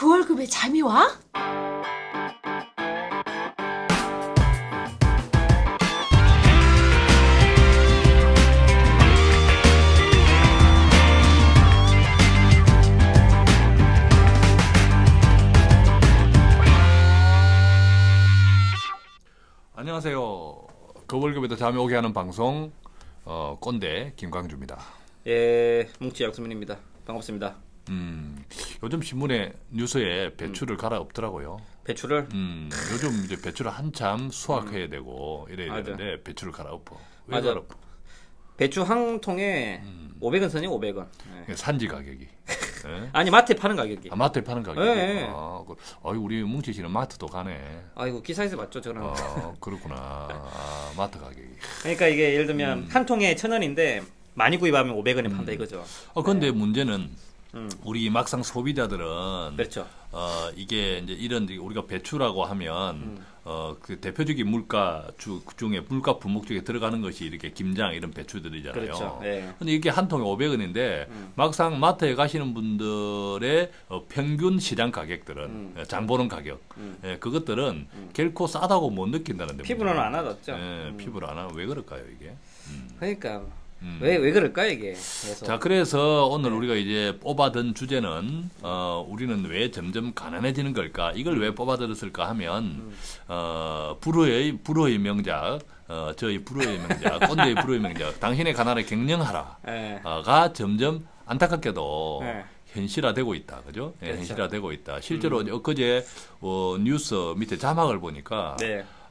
그 월급에 잠이 와? 안녕하세요. 그 월급에도 잠이 오게 하는 방송 꼰대 김광주입니다. 예, 뭉치 약수민입니다. 반갑습니다. 요즘 신문에 뉴스에 배추를 갈아엎더라고요. 배추를? 요즘 이제 배추를 한참 수확해야 되고 이래야 되는데 배추를 갈아엎어. 왜 맞아. 갈아엎어? 배추 한 통에 500원 선이 500원. 예. 산지 가격이. 예? 아니 마트에 파는 가격이. 아, 마트에 파는 가격이. 예. 우리 뭉치 씨는 마트도 가네. 아이고 기사에서 맞죠 저는. 그렇구나. 마트 가격이. 그러니까 이게 예를 들면 한 통에 1,000원인데 많이 구입하면 500원에 판다 이거죠. 근데 문제는 우리 막상 소비자들은 그렇죠. 이게 이제 이런 우리가 배추라고 하면 그 대표적인 물가 중에 물가 품목 중에 들어가는 것이 이렇게 김장 이런 배추들이잖아요. 그렇죠. 네. 근데 이게 한 통에 500원인데 막상 마트에 가시는 분들의 평균 시장 가격들은 장 보는 가격 그것들은 결코 싸다고 못 느낀다는 데 피부는 안 와닿죠. 피부를 안 하면 왜 그럴까요 이게? 그러니까 왜 그럴까 이게? 그래서. 자, 그래서 오늘 우리가 이제 뽑아든 주제는 우리는 왜 점점 가난해지는 걸까? 이걸 왜 뽑아들었을까 하면 불후의 명작, 저희 불후의 명작, 꼰대의 불후의 명작, 당신의 가난을 경영하라가 점점 안타깝게도 현실화되고 있다, 그죠? 그렇죠. 현실화되고 있다. 실제로 엊그제 뉴스 밑에 자막을 보니까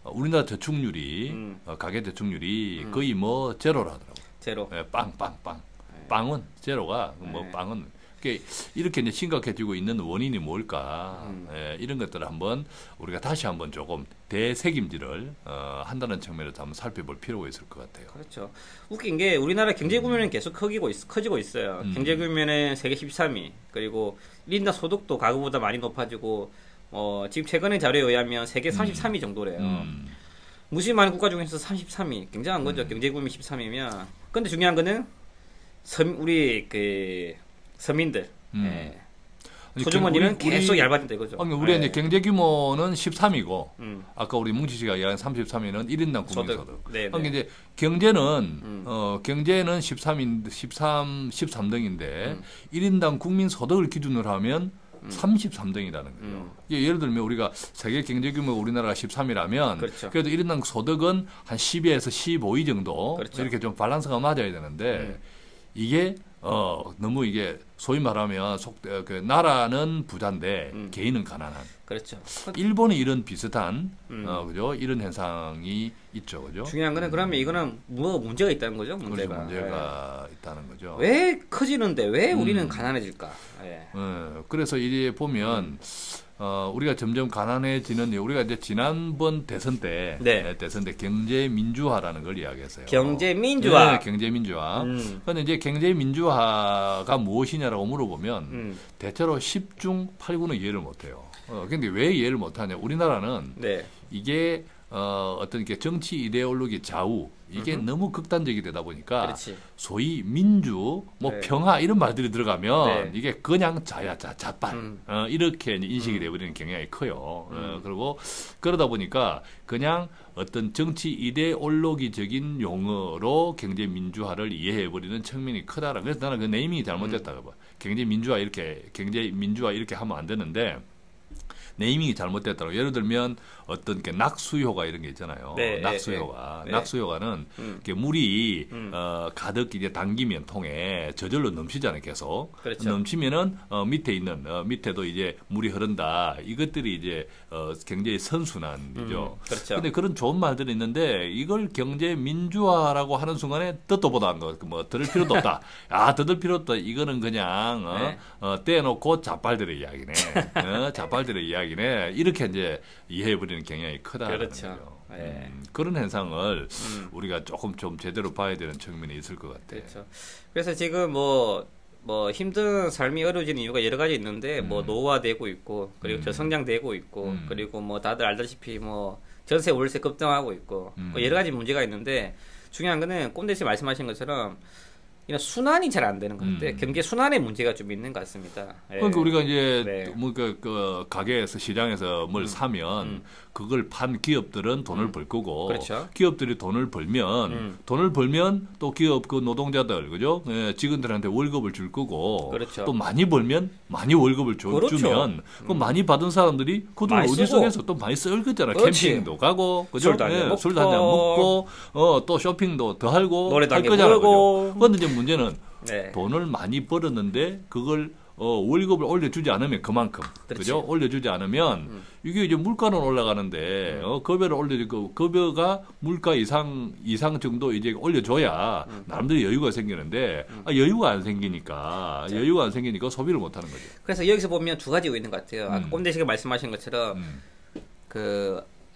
우리나라 저축률이 가계 저축률이 거의 뭐 제로라더라고. 제로. 빵. 빵은 제로가 빵은 이렇게 이제 심각해지고 있는 원인이 뭘까? 이런 것들을 한번 우리가 다시 한번 조금 대책임질을 한다는 측면에서 한번 살펴볼 필요가 있을 것 같아요. 그렇죠. 웃긴 게 우리나라 경제 규모는 계속 커지고 있어요. 경제 규모는 세계 13위. 그리고 1인당 소득도 과거보다 많이 높아지고 지금 최근의 자료에 의하면 세계 33위 정도래요. 무수히 많은 국가 중에서 33위. 굉장한 거죠. 경제 규모 13위면. 근데 중요한 거는 우리 그 서민들 소주머니는 계속 얇아진다 이거죠. 우리 이제 경제 규모는 13이고 아까 우리 뭉치 씨가 이야기한 33위는 1인당 국민소득. 그러니까 이제 경제는 13등인데 1인당 국민소득을 기준으로 하면 33등이라는 거죠. 예를 들면 우리가 세계 경제 규모 우리나라가 13이라면 그렇죠. 그래도 1인당 소득은 한 10에서 15위 정도 그렇죠. 이렇게 좀 밸런스가 맞아야 되는데 이게 너무 이게 소위 말하면 그 나라는 부자인데 개인은 가난한. 그렇죠. 일본이 이런 비슷한 그죠? 이런 현상이 있죠, 그죠? 중요한 거는 그러면 이거는 뭐 문제가 있다는 거죠, 문제가 있다는 거죠. 왜 커지는데 왜 우리는 가난해질까? 그래서 이제 보면 우리가 점점 가난해지는 우리가 이제 지난번 대선 때 경제 민주화라는 걸 이야기했어요. 경제 민주화. 네, 경제 민주화. 그런데 이제 경제 민주화가 무엇이냐라고 물어보면 대체로 10중 8구는 이해를 못해요. 근데 왜 이해를 못하냐? 우리나라는 이게 어떤 게 정치 이데올로기 좌우 이게 너무 극단적이 되다 보니까 그렇지. 소위 민주, 평화 이런 말들이 들어가면 이게 그냥 자빨 이렇게 인식이 되어버리는 경향이 커요. 그리고 그러다 보니까 그냥 어떤 정치 이데올로기적인 용어로 경제 민주화를 이해해버리는 측면이 크다라. 그래서 나는 그 네이밍이 잘못됐다고 봐. 경제 민주화 이렇게 하면 안 되는데. 네이밍이 잘못됐다고. 예를 들면 어떤 게 낙수효과 이런 게 있잖아요. 낙수효과. 낙수효과는 물이 가득 이제 담기면 통에 저절로 넘치잖아요, 계속. 그렇죠. 넘치면은 밑에 있는 밑에도 이제 물이 흐른다. 이것들이 이제 굉장히 선순환이죠. 그렇죠. 근데 그런 좋은 말들이 있는데 이걸 경제 민주화라고 하는 순간에 뜻도 보다 안 거. 들을 필요도 없다. 들을 필요 없다. 이거는 그냥 떼놓고 자빨들의 이야기네. 자빨들의 이야기. 이렇게 이제 이해해버리는 경향이 크다는 거죠. 그런 현상을 우리가 조금 좀 제대로 봐야 되는 측면이 있을 것 같아요. 그렇죠. 그래서 지금 뭐 힘든 삶이 어려워지는 이유가 여러 가지 있는데 노후화되고 있고 그리고 저성장되고 있고 그리고 뭐 다들 알다시피 뭐 전세 월세 급등하고 있고 여러 가지 문제가 있는데 중요한 거는 꼰대 씨 말씀하신 것처럼 이런 순환이 잘 안 되는 건데 경제 순환에 문제가 좀 있는 것 같습니다. 예. 그러니까 우리가 이제 네. 뭐 그 가게에서 시장에서 뭘 사면 그걸 판 기업들은 돈을 벌 거고 그렇죠. 기업들이 돈을 벌면 또 기업 그 노동자들 그죠? 예, 직원들한테 월급을 줄 거고 그렇죠. 또 많이 벌면 많이 월급을 그렇죠. 주면 그 많이 받은 사람들이 그 돈을 많이 어디 쓰고. 써서 또 많이 쓸 거잖아. 그렇지. 캠핑도 가고 그죠? 술도 한잔 먹고. 술도 한잔 먹고 또 쇼핑도 더 하고 노래도 할 한개 거잖아. 부르고. 그런데 이제 문제는 네. 돈을 많이 벌었는데 그걸 월급을 올려주지 않으면 그만큼 그렇지. 그죠? 올려주지 않으면 이게 이제 물가는 올라가는데 급여를 올려주고 급여가 물가 이상 정도 이제 올려줘야 나름대로 여유가 생기는데 여유가 안 생기니까 소비를 못 하는 거죠. 그래서 여기서 보면 두 가지가 있는 것 같아요. 아까 꼰대 씨가 말씀하신 것처럼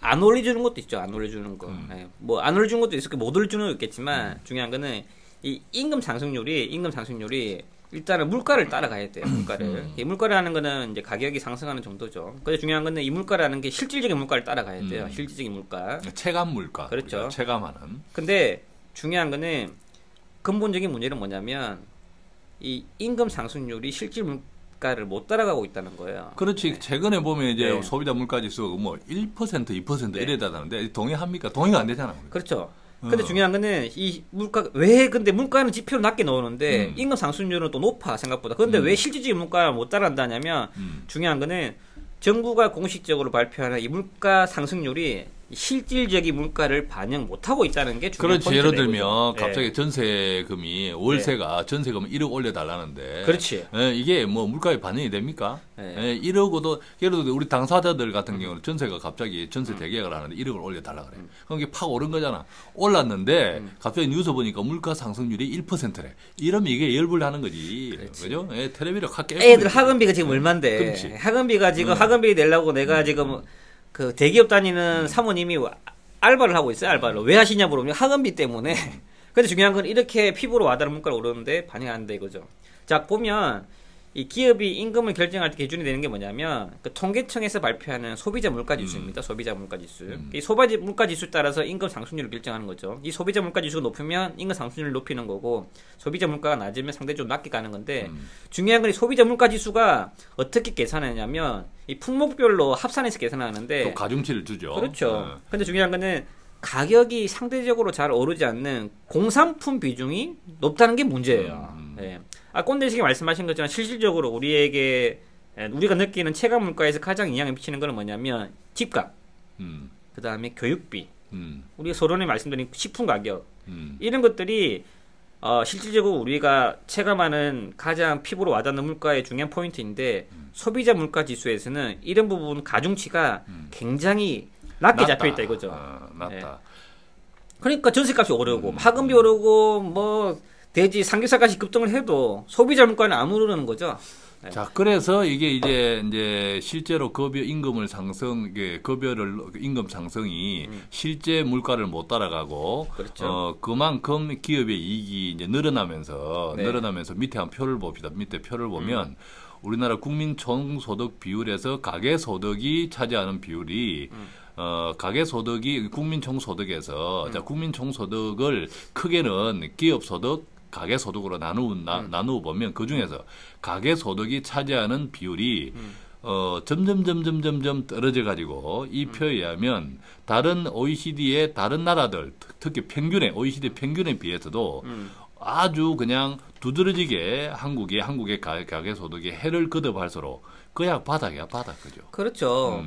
안 올려주는 것도 있죠. 안 올려주는 거. 네. 뭐 안 올려주는 것도 있을 거고 못 올려주는 것도 있겠지만 중요한 거는 이 임금 상승률이 일단은 물가를 따라가야 돼요. 물가를. 이 물가라는 거는 이제 가격이 상승하는 정도죠. 근데 중요한 거는 이 물가라는 게 실질적인 물가를 따라가야 돼요. 실질적인 물가. 체감 물가. 그렇죠. 체감하는. 근데 중요한 거는 근본적인 문제는 뭐냐면 이 임금 상승률이 실질 물가를 못 따라가고 있다는 거예요. 그렇지. 네. 최근에 보면 이제 네. 소비자 물가지수가 뭐 1%, 2% 네. 이래다는데 동의합니까? 동의가 안 되잖아. 그렇죠. 근데 중요한 거는 이 근데 물가는 지표를 낮게 넣었는데 임금 상승률은 또 높아 생각보다. 그런데 왜 실질적인 물가를 못 따라간다냐면 중요한 거는 정부가 공식적으로 발표하는 이 물가 상승률이 실질적인 물가를 반영 못하고 있다는 게 중요한 그렇지. 예를 들면 거죠. 갑자기 전세금이 월세가 전세금을 1억 올려달라는데 그렇지. 이게 뭐 물가에 반영이 됩니까? 네. 1억도 예를 들어 우리 당사자들 같은 경우는 전세가 갑자기 전세 대계약을 하는데 1억을 올려달라 그래. 그럼 이게 팍 오른 거잖아. 올랐는데 갑자기 뉴스 보니까 물가 상승률이 1%래. 이러면 이게 열불나는 거지. 그죠? 텔레비를 확 깨고 애들 학원비가 지금 얼만데. 그렇지. 학원비가 지금 학원비 내려고 내가 지금 그 대기업 다니는 사모님이 알바를 하고 있어요. 알바를. 왜 하시냐 물어보면 학원비 때문에. 근데 중요한 건 이렇게 피부로 와닿는 물가를 오르는데 반영이 안 돼 이거죠. 자, 보면 이 기업이 임금을 결정할 때 기준이 되는 게 뭐냐면 그 통계청에서 발표하는 소비자 물가지수입니다. 소비자 물가지수. 이 소비자 물가지수에 따라서 임금 상승률을 결정하는 거죠. 이 소비자 물가지수가 높으면 임금 상승률을 높이는 거고 소비자 물가가 낮으면 상대적으로 낮게 가는 건데 중요한 건 이 소비자 물가지수가 어떻게 계산하냐면 이 품목별로 합산해서 계산하는데 또 가중치를 주죠. 그렇죠. 근데 중요한 거는 가격이 상대적으로 잘 오르지 않는 공산품 비중이 높다는 게 문제예요. 예. 꼰대식이 말씀하신 것처럼 실질적으로 우리가 느끼는 체감 물가에서 가장 영향을 미치는 것은 뭐냐면 집값, 그 다음에 교육비, 우리가 서론에 말씀드린 식품 가격 이런 것들이 실질적으로 우리가 체감하는 가장 피부로 와닿는 물가의 중요한 포인트인데 소비자 물가 지수에서는 이런 부분 가중치가 굉장히 낮게 잡혀있다 이거죠. 낮다. 예. 그러니까 전세값이 오르고 학원비 오르고 뭐 대지 삼겹살까지 급등을 해도 소비자 물가는 안 오르는 거죠. 네. 자, 그래서 이게 이제 실제로 임금 상승이 실제 물가를 못 따라가고 그렇죠. 그만큼 기업의 이익이 이제 늘어나면서 네. 밑에 한 표를 봅시다. 밑에 표를 보면 우리나라 국민 총소득 비율에서 가계 소득이 차지하는 비율이 가계 소득이 국민 총소득에서 자, 국민 총소득을 크게는 기업 소득 가계 소득으로 나누어 보면 그 중에서 가계 소득이 차지하는 비율이 점점 떨어져 가지고 이 표에 의하면 다른 OECD의 다른 나라들 특히 OECD 평균에 비해서도 아주 그냥 두드러지게 한국의 가계 소득이 해를 거듭할수록 그냥 바닥이야 바닥 그죠. 그렇죠.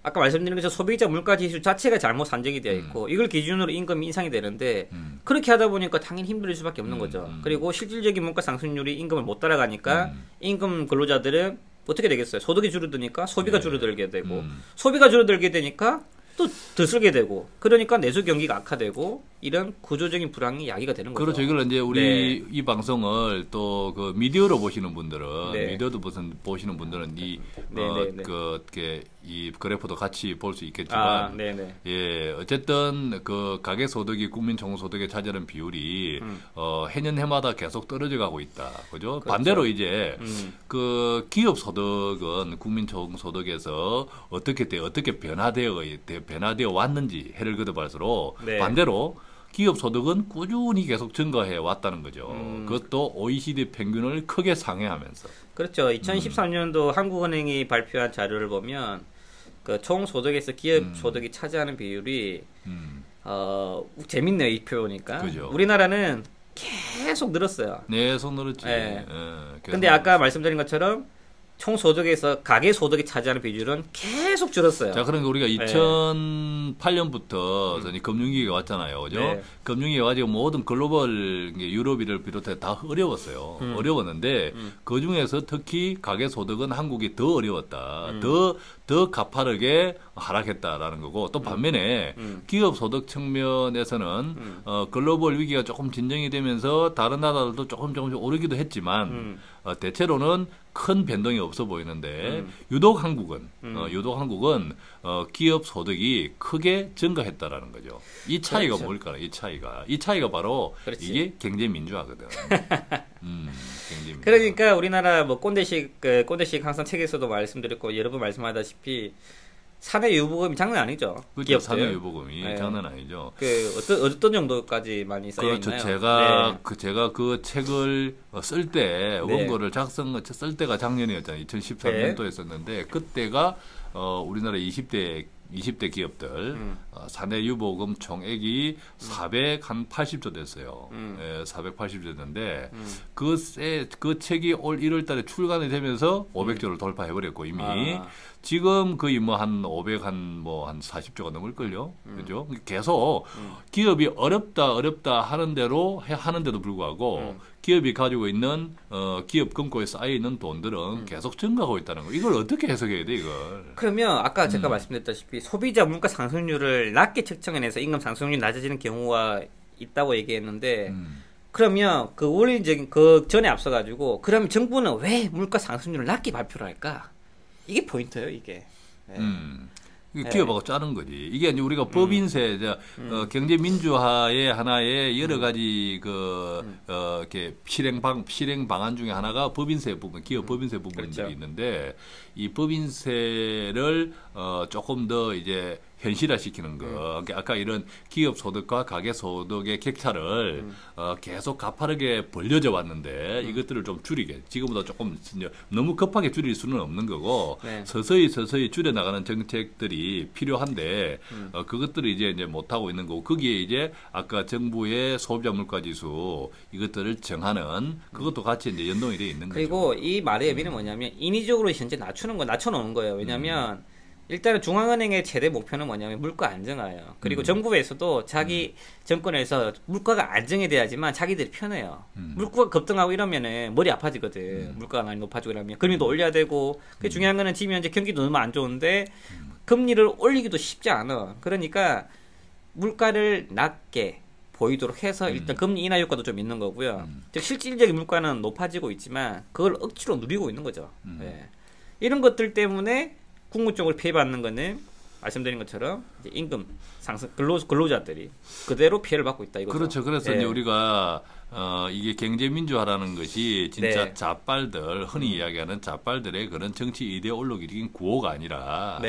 아까 말씀드린 것처럼 소비자 물가 지수 자체가 잘못 산정이 되어 있고 이걸 기준으로 임금이 인상이 되는데 그렇게 하다 보니까 당연히 힘들 수밖에 없는 거죠. 그리고 실질적인 물가 상승률이 임금을 못 따라가니까 임금 근로자들은 어떻게 되겠어요? 소득이 줄어드니까 소비가 줄어들게 되고 소비가 줄어들게 되니까 또 더 쓰게 되고 그러니까 내수 경기가 악화되고 이런 구조적인 불황이 야기가 되는 거죠. 그렇죠. 이걸 이제 우리 이 방송을 또 그 미디어로 보시는 분들은 미디어도 보시는 분들은 이 그래프도 같이 볼 수 있겠지만 예, 어쨌든 그 가계 소득이 국민 총소득에 차지하는 비율이 해년 해마다 계속 떨어져 가고 있다. 그죠? 그렇죠. 반대로 이제 그 기업 소득은 국민 총소득에서 어떻게 변화되어 왔는지 해를 거듭할수록 반대로 기업 소득은 꾸준히 계속 증가해 왔다는 거죠. 그것도 OECD 평균을 크게 상회하면서. 그렇죠. 2013년도 한국은행이 발표한 자료를 보면 그 총 소득에서 기업 소득이 차지하는 비율이 재밌네요, 이 표니까. 그죠. 우리나라는 계속 늘었어요. 계속 늘었지. 네. 근데 아까 말씀드린 것처럼 총 소득에서 가계 소득이 차지하는 비율은 계속 줄었어요. 자, 그러니까 우리가 2008년부터 금융위기가 왔잖아요. 그죠? 네. 금융위기가 와가지고 모든 글로벌 유럽을 비롯해 다 어려웠어요. 어려웠는데 그 중에서 특히 가계 소득은 한국이 더 어려웠다. 더 가파르게 하락했다라는 거고, 또 반면에 기업 소득 측면에서는 글로벌 위기가 조금 진정이 되면서 다른 나라들도 조금씩 오르기도 했지만 대체로는 큰 변동이 없어 보이는데 유독 한국은 기업 소득이 크게 증가했다라는 거죠. 이 차이가 그렇죠. 뭘까요? 이 차이가 바로 그렇지. 이게 경제 민주화거든. 경제 민주화. 그러니까 우리나라 뭐 꼰대식 항상 책에서도 말씀드렸고 여러 번 말씀하다시피 사내 유보금이 장난 아니죠. 그렇죠. 사내 유보금이 네. 장난 아니죠. 그 어떤 정도까지 많이 쌓여 그렇죠. 있나요? 제가 그 책을 쓸 때 원고를 쓸 때가 작년이었잖아요. 2013년도였었는데 그때가 우리나라 20대 기업들 사내 유보금 총액이 480조 됐어요. 480조 됐는데 그 책이 올 1월 달에 출간이 되면서 500조를 돌파해 버렸고 이미 지금 거의 뭐 한 40조가 넘을걸요. 그죠? 계속 기업이 어렵다 하는 대로 하는데도 불구하고 기업이 가지고 있는 기업 금고에 쌓여 있는 돈들은 계속 증가하고 있다는 거. 이걸 어떻게 해석해야 돼, 이걸? 그러면 아까 제가 말씀드렸다시피 소비자 물가 상승률을 낮게 측정해내서 임금 상승률이 낮아지는 경우가 있다고 얘기했는데 그러면 그 원리적인 그 전에 앞서가지고 그러면 정부는 왜 물가 상승률을 낮게 발표를 할까? 이게 포인트예요, 이게. 네. 기업하고 짜는 거지. 이게 이제 우리가 법인세, 경제 민주화의 하나의 여러 가지 이렇게 실행 방안 중에 하나가 법인세 부분, 기업 법인세 부분들이 그렇죠. 있는데 이 법인세를 조금 더 이제 현실화시키는 거. 아까 이런 기업 소득과 가계 소득의 격차를 계속 가파르게 벌려져 왔는데 이것들을 좀 줄이게. 지금보다 조금 너무 급하게 줄일 수는 없는 거고 네. 서서히 줄여 나가는 정책들이 필요한데 그것들을 이제 못 하고 있는 거고 거기에 이제 아까 정부의 소비자 물가 지수 이것들을 정하는 그것도 같이 이제 연동이 돼 있는 거죠. 그리고 이 말의 의미는 뭐냐면 인위적으로 현재 낮춰놓은 거예요. 왜냐하면 일단은 중앙은행의 최대 목표는 뭐냐면 물가 안정화예요. 그리고 정부에서도 자기 정권에서 물가가 안정이 돼야지만 자기들이 편해요. 물가가 급등하고 이러면은 머리 아파지거든. 물가가 많이 높아지고 이러면 금리도 올려야 되고. 그 중요한 거는 지금 현재 경기도 너무 안 좋은데 금리를 올리기도 쉽지 않아. 그러니까 물가를 낮게 보이도록 해서 일단 금리 인하 효과도 좀 있는 거고요. 즉 실질적인 물가는 높아지고 있지만 그걸 억지로 누리고 있는 거죠. 네. 이런 것들 때문에 궁극적으로 피해받는 거는 말씀드린 것처럼 이제 임금 상승 근로자들이 그대로 피해를 받고 있다 이거죠. 그렇죠. 그래서 이제 우리가 이게 경제 민주화라는 것이 진짜 좌빨들 흔히 이야기하는 좌빨들의 그런 정치 이데올로기적인 구호가 아니라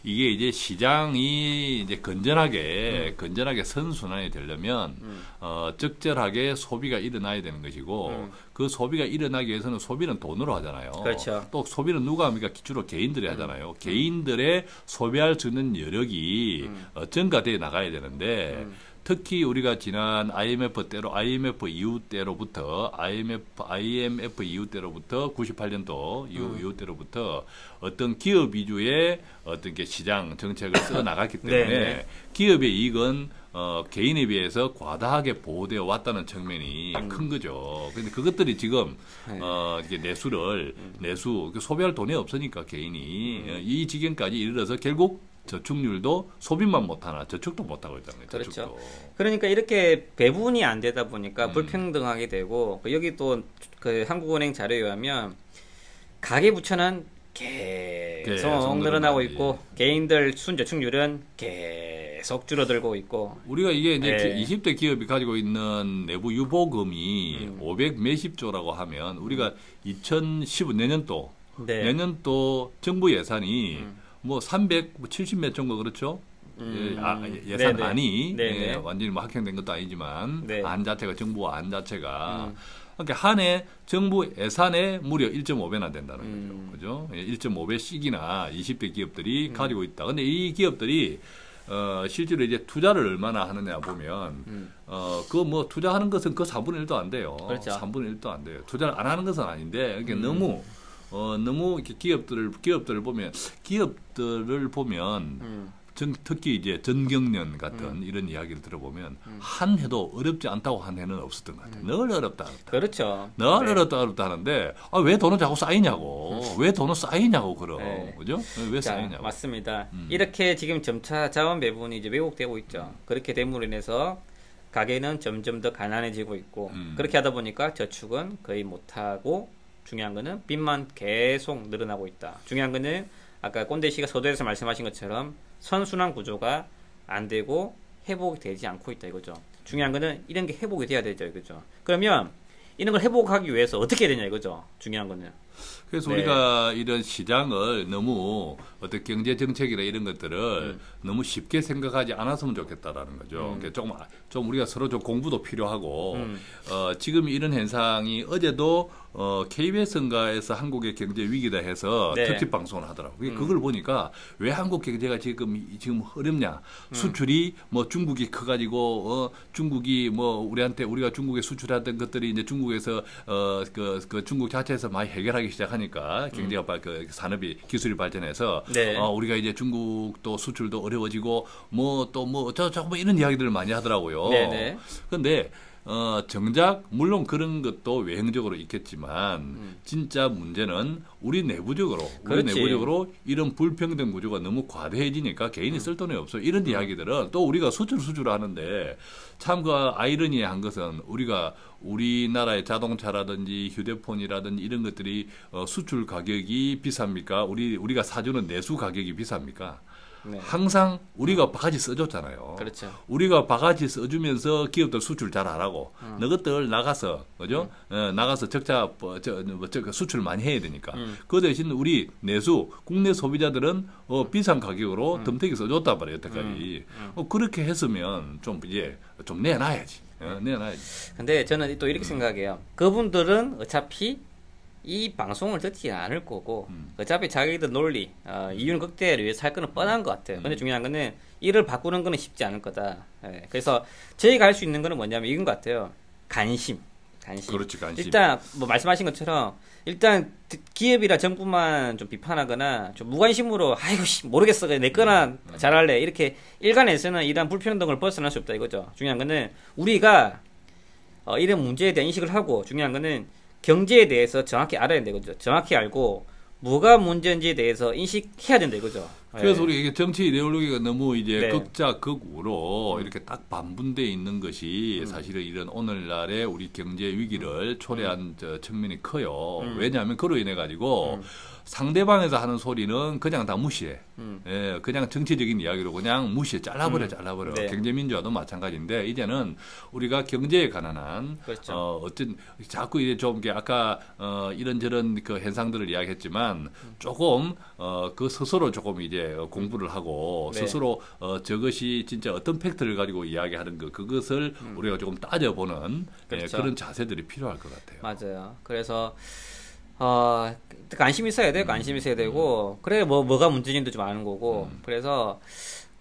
이게 이제 시장이 이제 건전하게 선순환이 되려면 적절하게 소비가 일어나야 되는 것이고 그 소비가 일어나기 위해서는 소비는 돈으로 하잖아요. 그렇죠. 또 소비는 누가 합니까? 주로 개인들이 하잖아요. 개인들의 소비할 수 있는 여력이 증가돼 나가야 되는데 특히 우리가 지난 IMF 이후 때로부터 98년도 이후 때로부터 어떤 기업 위주의 어떤 게 시장 정책을 써 나갔기 때문에 기업의 이익은 개인에 비해서 과다하게 보호되어 왔다는 측면이 큰 거죠. 근데 그것들이 지금 이게 내수 소비할 돈이 없으니까 개인이 이 지경까지 이르러서 결국 저축률도 소비만 못하나 저축도 못하고 있다는 거죠. 그렇죠. 그러니까 이렇게 배분이 안 되다 보니까 불평등하게 되고 여기 또 그 한국은행 자료에 의하면 가계부채는 계속 늘어나고 있고 개인들 순저축률은 계속 줄어들고 있고 우리가 이게 이제 20대 기업이 가지고 있는 내부 유보금이 500 몇십 조라고 하면 우리가 2015 내년도 정부 예산이 뭐 370 몇 정도 그렇죠? 예산안이 완전히 뭐 확정된 것도 아니지만 안 자체가 정부 안 자체가 그러니까 한 해 정부 예산에 무려 1.5배나 된다는 거죠. 그죠? 1.5배씩이나 20대 기업들이 가지고 있다. 근데 이 기업들이 실제로 이제 투자를 얼마나 하느냐 보면 그 뭐 투자하는 것은 그 4분의 1도 안 돼요. 그렇죠. 3분의 1도 안 돼요. 투자를 안 하는 것은 아닌데 그러니까 너무 이렇게 기업들을 보면 특히 이제 전경련 같은 이런 이야기를 들어보면 한 해도 어렵지 않다고 한 해는 없었던 것 같아요. 늘 어렵다. 그렇죠. 늘 어렵다 하는데 왜 돈은 자꾸 쌓이냐고. 왜 돈은 쌓이냐고 그럼. 그죠? 왜 쌓이냐고. 맞습니다. 이렇게 지금 점차 자원 배분이 이제 왜곡되고 있죠. 그렇게 됨으로 인해서 가계는 점점 더 가난해지고 있고 그렇게 하다 보니까 저축은 거의 못하고 중요한 거는 빚만 계속 늘어나고 있다. 중요한 거는 아까 꼰대 씨가 서두에서 말씀하신 것처럼 선순환 구조가 안 되고 회복이 되지 않고 있다 이거죠. 중요한 거는 이런 게 회복이 돼야 되죠 이거죠. 그러면 이런 걸 회복하기 위해서 어떻게 해야 되냐 이거죠. 중요한 거는. 그래서 우리가 이런 시장을 너무 어떤 경제 정책이나 이런 것들을 너무 쉽게 생각하지 않았으면 좋겠다라는 거죠. 그러니까 좀 우리가 서로 좀 공부도 필요하고 지금 이런 현상이 어제도 KBS인가에서 한국의 경제 위기다 해서 특집 방송을 하더라고요. 그걸 보니까 왜 한국 경제가 지금 어렵냐? 수출이 뭐 중국이 커가지고 중국이 뭐 우리가 중국에 수출하던 것들이 이제 중국에서 그 중국 자체에서 많이 해결하기 시작하니까 경제가 산업이 기술이 발전해서 우리가 이제 중국도 수출도 어려워지고 뭐 이런 이야기들을 많이 하더라고요. 그런데 정작 물론 그런 것도 외형적으로 있겠지만 진짜 문제는 우리 내부적으로 이런 불평등 구조가 너무 과대해지니까 개인이 쓸 돈이 없어 이런 이야기들은 또 우리가 수출을 하는데 참 그 아이러니한 것은 우리나라의 자동차라든지 휴대폰이라든지 이런 것들이 수출 가격이 비쌉니까? 우리가 사주는 내수 가격이 비쌉니까? 항상 우리가 바가지 써줬잖아요. 그렇죠. 우리가 바가지 써주면서 기업들 수출 잘 안 하고 너희들 나가서 그죠? 나가서 적자 수출 많이 해야 되니까. 그 대신 우리 국내 소비자들은 비싼 가격으로 덤태기 써줬단 말이에요. 여태까지. 그렇게 했으면 좀 내놔야지. 내놔야지. 근데 저는 또 이렇게 생각해요. 그분들은 어차피 이 방송을 듣지 않을 거고 어차피 자기들 논리 이윤 극대화를 위해서 할 거는 뻔한 것 같아요. 근데 중요한 거는 이를 바꾸는 거는 쉽지 않을 거다. 그래서 저희가 할 수 있는 거는 뭐냐면 이건 것 같아요. 관심. 그렇지, 관심. 일단 뭐 말씀하신 것처럼 일단 기업이나 정부만 좀 비판하거나 좀 무관심으로 아이고 모르겠어 내 거나 잘할래 이렇게 일관해서는 이런 불평등을 벗어날 수 없다 이거죠. 중요한 거는 우리가 이런 문제에 대한 인식을 하고 중요한 거는 경제에 대해서 정확히 알아야 된다 이거죠. 정확히 알고 뭐가 문제인지에 대해서 인식해야 된다 이거죠. 그래서 우리 이게 정치 이데올로기가 너무 이제 극자 극우로 이렇게 딱 반분되어 있는 것이 사실은 이런 오늘날의 우리 경제 위기를 초래한 측면이 커요. 왜냐하면 그로 인해 가지고 상대방에서 하는 소리는 그냥 다 무시해. 그냥 정치적인 이야기로 그냥 무시해. 잘라버려. 경제민주화도 마찬가지인데 이제는 우리가 경제에 관한 어떤 자꾸 이제 좀 아까 이런저런 그 현상들을 이야기했지만 조금 그 스스로 조금 이제 공부를 하고 스스로 저것이 진짜 어떤 팩트를 가지고 이야기하는 그것을 우리가 조금 따져보는 그런 자세들이 필요할 것 같아요. 맞아요. 그래서 관심 있어야 돼요. 관심 있어야 되고 그래 뭐가 문제인지도 좀 아는 거고 그래서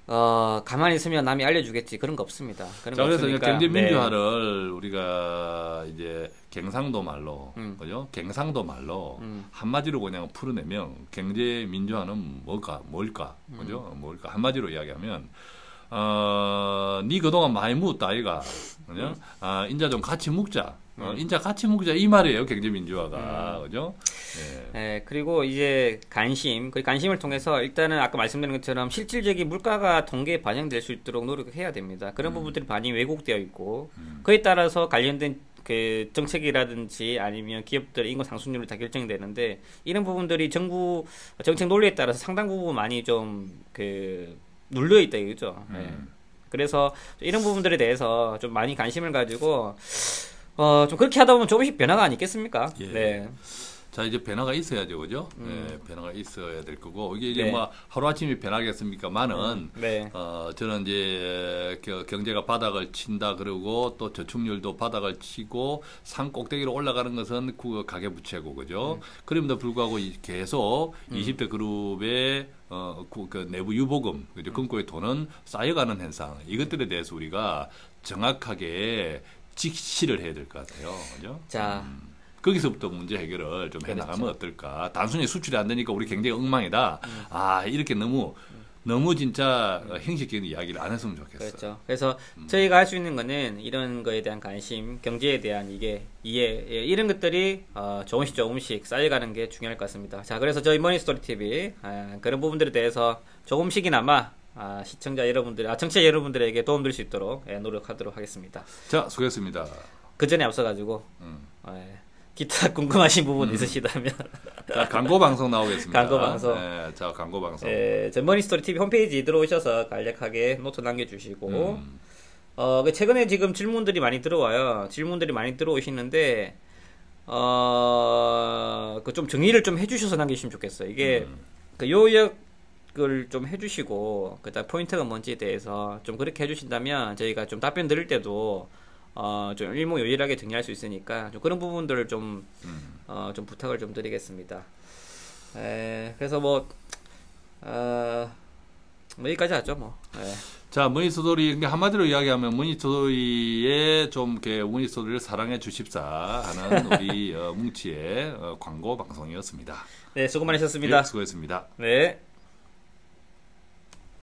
가만히 있으면 남이 알려주겠지 그런 거 없습니다. 그래서 경제 민주화를 우리가 이제 갱상도 말로 그죠? 갱상도 말로 한마디로 그냥 풀어내면 경제 민주화는 뭘까? 그죠? 뭘까? 한마디로 이야기하면 니 그동안 많이 묵었다 아이가 그죠? 인자 좀 같이 묵자. 인자 같이 묵자 이 말이에요. 경제민주화가 그죠? 그리고 이제 관심을 통해서 일단은 아까 말씀드린 것처럼 실질적인 물가가 통계에 반영될 수 있도록 노력해야 됩니다. 그런 부분들이 많이 왜곡되어 있고 그에 따라서 관련된 그 정책이라든지 아니면 기업들의 인구 상승률이 다 결정이 되는데 이런 부분들이 정부 정책 논리에 따라서 상당 부분 많이 좀 눌려 있다 이거죠. 그래서 이런 부분들에 대해서 좀 많이 관심을 가지고 좀 그렇게 하다 보면 조금씩 변화가 아니겠습니까? 네. 자, 이제 변화가 있어야죠, 그죠? 네, 변화가 있어야 될 거고, 이게 뭐 하루아침에 변하겠습니까만은, 저는 이제 경제가 바닥을 친다 그러고 또 저축률도 바닥을 치고 산 꼭대기로 올라가는 것은 가계부채고, 그죠? 그럼에도 불구하고 계속 20대 그룹의 그 내부 유보금, 그죠? 금고의 돈은 쌓여가는 현상, 이것들에 대해서 우리가 정확하게 직시를 해야 될 것 같아요, 그죠? 자. 거기서부터 문제 해결을 좀 해나가면 어떨까. 단순히 수출이 안 되니까 우리 경제가 엉망이다. 이렇게 너무 진짜 형식적인 이야기를 안 했으면 좋겠어요. 그렇죠. 그래서 저희가 할 수 있는 거는 이런 거에 대한 관심, 경제에 대한 이해, 이런 것들이 조금씩 쌓여가는 게 중요할 것 같습니다. 자, 그래서 저희 머니스토리 TV 그런 부분들에 대해서 조금씩이나마 시청자 여러분들, 청취자 여러분들에게 도움될 수 있도록 노력하도록 하겠습니다. 자, 수고했습니다. 그 전에 앞서가지고 기타 궁금하신 부분 있으시다면 자, 광고 방송 나오겠습니다. 광고 방송. 네, 자, 광고 방송. 저 머니스토리 TV 홈페이지 들어오셔서 간략하게 노트 남겨주시고 최근에 지금 질문들이 많이 들어와요. 질문들이 많이 들어오시는데 그 좀 정리를 좀 해주셔서 남기시면 좋겠어요. 이게 그 요약을 좀 해주시고 그다음 포인트가 뭔지에 대해서 좀 그렇게 해주신다면 저희가 좀 답변 드릴 때도 좀 일목요연하게 정리할 수 있으니까 좀 그런 부분들을 좀 부탁을 좀 드리겠습니다. 그래서 여기까지 하죠, 뭐. 자, 머니스토리, 한마디로 이야기하면 머니스토리에 좀 이렇게 머니스토리를 사랑해 주십사 하는 우리 뭉치의 광고 방송이었습니다. 네, 수고 많으셨습니다. 네, 수고했습니다. 네.